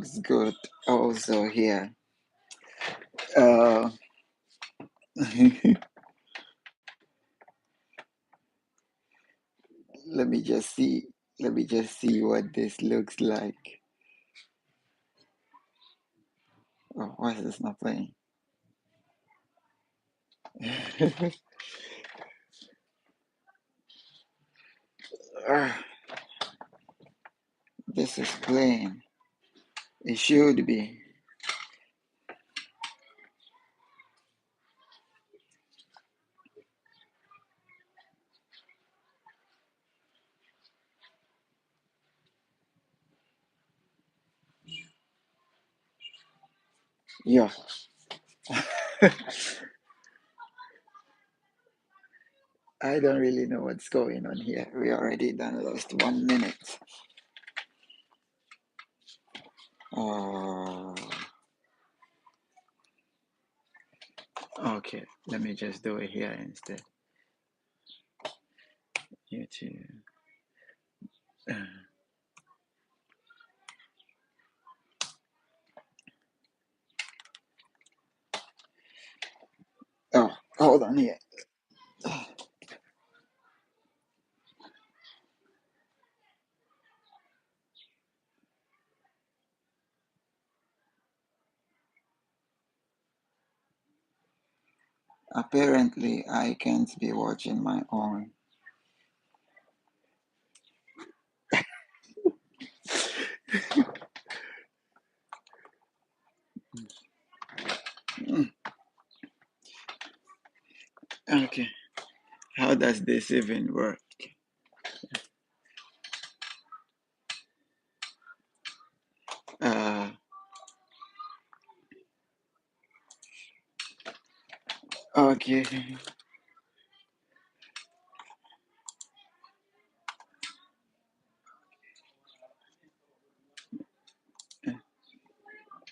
looks good also here. Uh, let me just see. Let me just see what this looks like. Oh, why is this not playing? This is playing. It should be. Yeah. I don't really know what's going on here. We already done lost 1 minute. Uh, okay, let me just do it here instead. YouTube. Oh, hold on here. Apparently, I can't be watching my own. Okay, how does this even work? Uh, okay.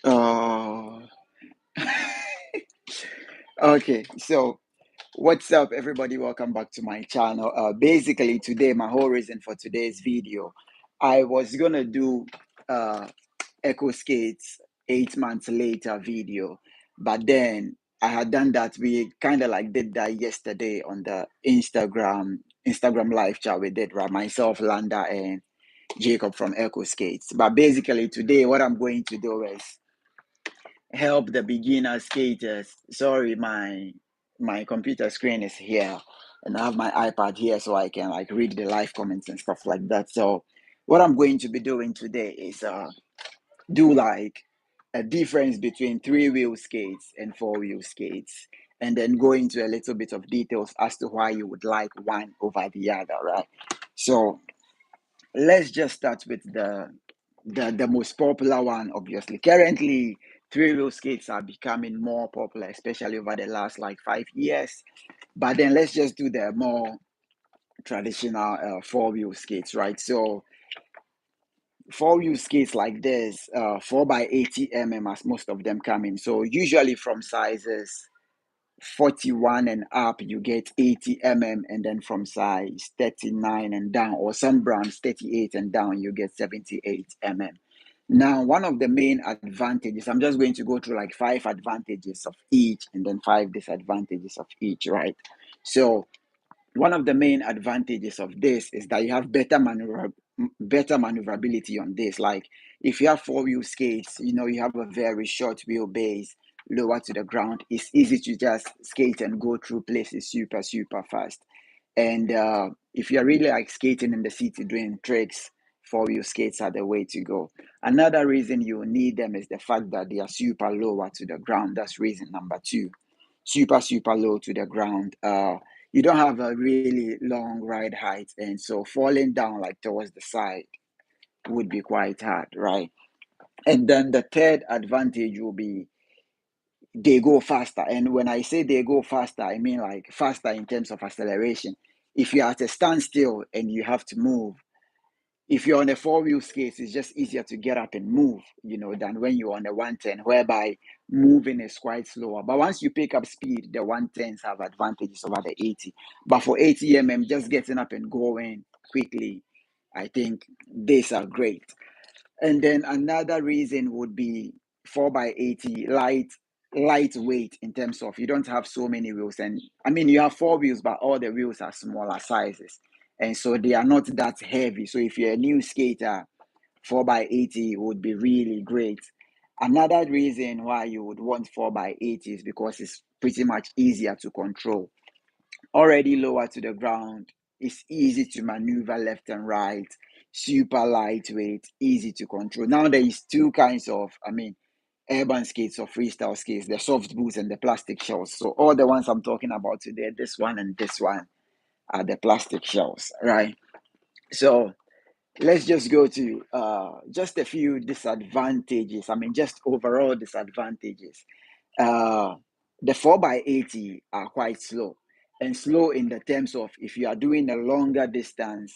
Oh, okay. So, what's up, everybody? Welcome back to my channel. Basically, today, my whole reason for today's video, I was gonna do Echo Skates 8 months later video, but then I had done that. We kind of like did that yesterday on the Instagram live chat we did, right? Myself, Landa, and Jacob from Echo Skates. But basically, today, what I'm going to do is help the beginner skaters. Sorry, my computer screen is here, and I have my iPad here so I can like read the live comments and stuff like that. So what I'm going to be doing today is do like a difference between 3-wheel skates and 4-wheel skates, and then go into a little bit of details as to why you would like one over the other, right? So let's just start with the most popular one. Obviously, currently 3-wheel skates are becoming more popular, especially over the last like 5 years. But then let's just do the more traditional 4-wheel skates, right? So 4-wheel skates like this, 4x80 mm, as most of them come in. So usually from sizes 41 and up, you get 80 mm, and then from size 39 and down, or some brands 38 and down, you get 78 mm. Now, one of the main advantages, I'm just going to go through like 5 advantages of each and then 5 disadvantages of each, right? So one of the main advantages of this is that you have better maneuverability on this. Like if you have 4-wheel skates, you have a very short wheelbase, lower to the ground. It's easy to just skate and go through places super fast. And if you're really like skating in the city doing tricks, 4-wheel skates are the way to go. Another reason you need them is the fact that they are super lower to the ground. That's reason number 2. Super low to the ground. You don't have a really long ride height, and so falling down like towards the side would be quite hard, right? And then the third advantage will be they go faster. And when I say they go faster, I mean like faster in terms of acceleration. If you're at a standstill and you have to move, if you're on a 4-wheel skate, it's just easier to get up and move, than when you're on a 110, whereby moving is quite slower. But once you pick up speed, the 110s have advantages over the 80. But for 80 mm, just getting up and going quickly, I think these are great. And then another reason would be 4x80 lightweight in terms of you don't have so many wheels. And I mean, you have 4 wheels, but all the wheels are smaller sizes. And so they are not that heavy. So if you're a new skater, 4x80 would be really great. Another reason why you would want 4x80 is because it's pretty much easier to control. Already lower to the ground, it's easy to maneuver left and right, super lightweight, easy to control. Now there is two kinds of, urban skates or freestyle skates, the soft boots and the plastic shells. So all the ones I'm talking about today, this one and this one, are the plastic shells, right? So let's just go to just a few disadvantages. Just overall disadvantages. The 4x80 are quite slow, and slow in the terms of if you are doing a longer distance,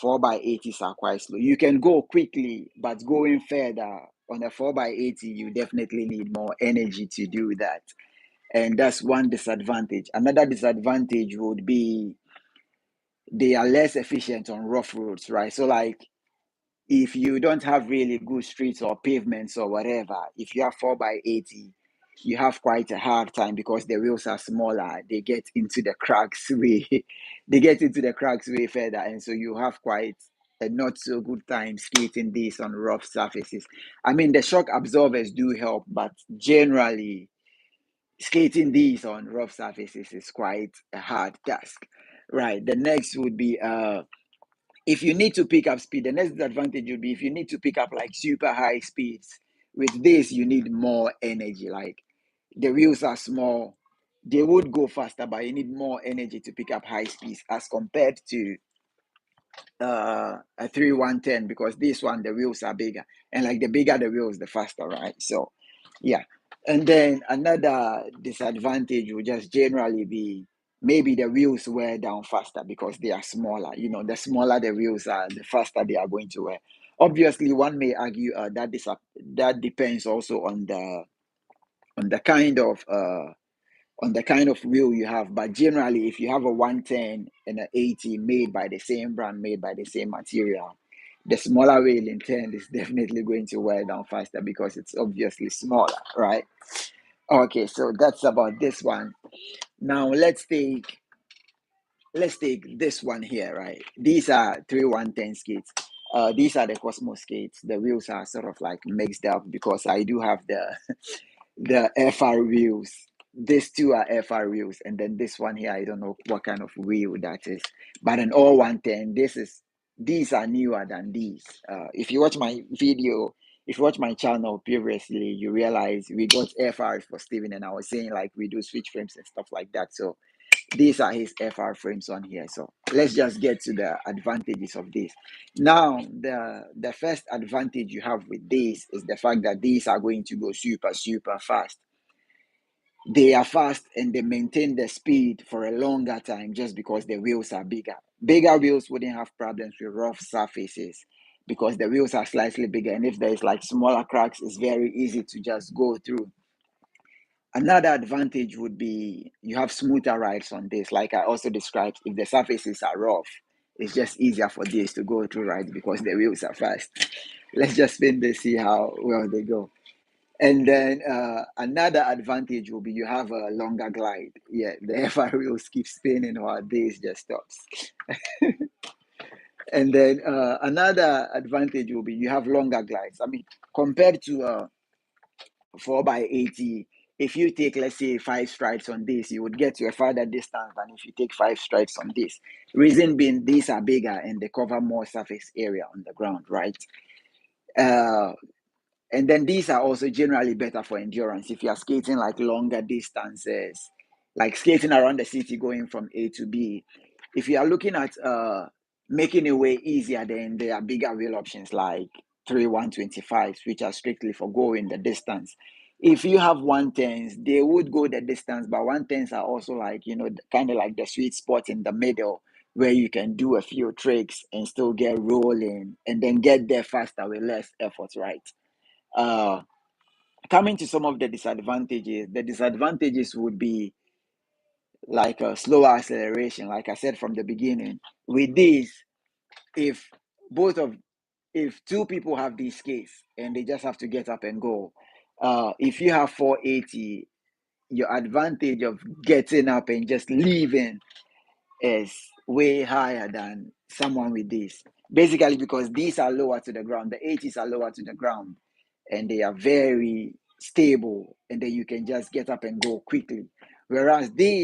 4x80s are quite slow. You can go quickly, but going further on a 4x80, you definitely need more energy to do that. And that's one disadvantage. Another disadvantage would be they are less efficient on rough roads, right? So, like, if you don't have really good streets or pavements or whatever, if you have 4x80, you have quite a hard time because the wheels are smaller. They get into the cracks way, they get into the cracks way further, and so you have quite a not so good time skating these on rough surfaces. The shock absorbers do help, but generally, skating these on rough surfaces is quite a hard task. Right. The next would be if you need to pick up speed, the next disadvantage would be if you need to pick up like super high speeds. With this, you need more energy. Like the wheels are small, they would go faster, but you need more energy to pick up high speeds as compared to a 3110, because this one the wheels are bigger, and like the bigger the wheels, the faster, right? So yeah. And then another disadvantage would just generally be maybe the wheels wear down faster because they are smaller. The smaller the wheels are, the faster they are going to wear. Obviously, one may argue that depends also on the kind of wheel you have. But generally, if you have a 110 and an 80 made by the same brand, made by the same material, the smaller wheel in 10 is definitely going to wear down faster because it's obviously smaller, right? Okay, so that's about this one. Now let's take this one here, right? These are 3 110 skates. These are the Cosmos skates. The wheels are sort of like mixed up because I do have the FR wheels. These two are FR wheels, and then this one here, I don't know what kind of wheel that is. But an all 110, these are newer than these. If you watch my video, if you watch my channel previously, you realize we got FR for Steven, and I was saying like we do switch frames and stuff like that. So these are his FR frames on here. So let's just get to the advantages of this. Now, the first advantage you have with this is the fact that these are going to go super, super fast. They are fast and they maintain the speed for a longer time just because the wheels are bigger. Bigger wheels wouldn't have problems with rough surfaces because the wheels are slightly bigger. And if there's like smaller cracks, it's very easy to just go through. Another advantage would be you have smoother rides on this. Like I also described, if the surfaces are rough, it's just easier for this to go through rides because the wheels are fast. Let's just spin this, see how well they go. And then another advantage will be you have a longer glide. Yeah, the FR wheels keep spinning while this just stops. And then another advantage will be you have longer glides. Compared to 4x80, if you take, let's say, 5 strides on this, you would get to a farther distance than if you take 5 strides on this. Reason being, these are bigger and they cover more surface area on the ground, right? And then these are also generally better for endurance. If you're skating like longer distances, like skating around the city going from A to B, if you are looking at making a way easier, then there are bigger wheel options like 125s, which are strictly for going the distance. If you have 110s, they would go the distance, but 110s are also like, kind of like the sweet spot in the middle where you can do a few tricks and still get rolling and then get there faster with less effort, right? Uh, Coming to some of the disadvantages would be like a slower acceleration. Like I said from the beginning, with this, if both of if two people have these skates and they just have to get up and go, if you have 480, your advantage of getting up and just leaving is way higher than someone with this. Basically, because these are lower to the ground, the 80s are lower to the ground, and they are very stable, and then you can just get up and go quickly. Whereas these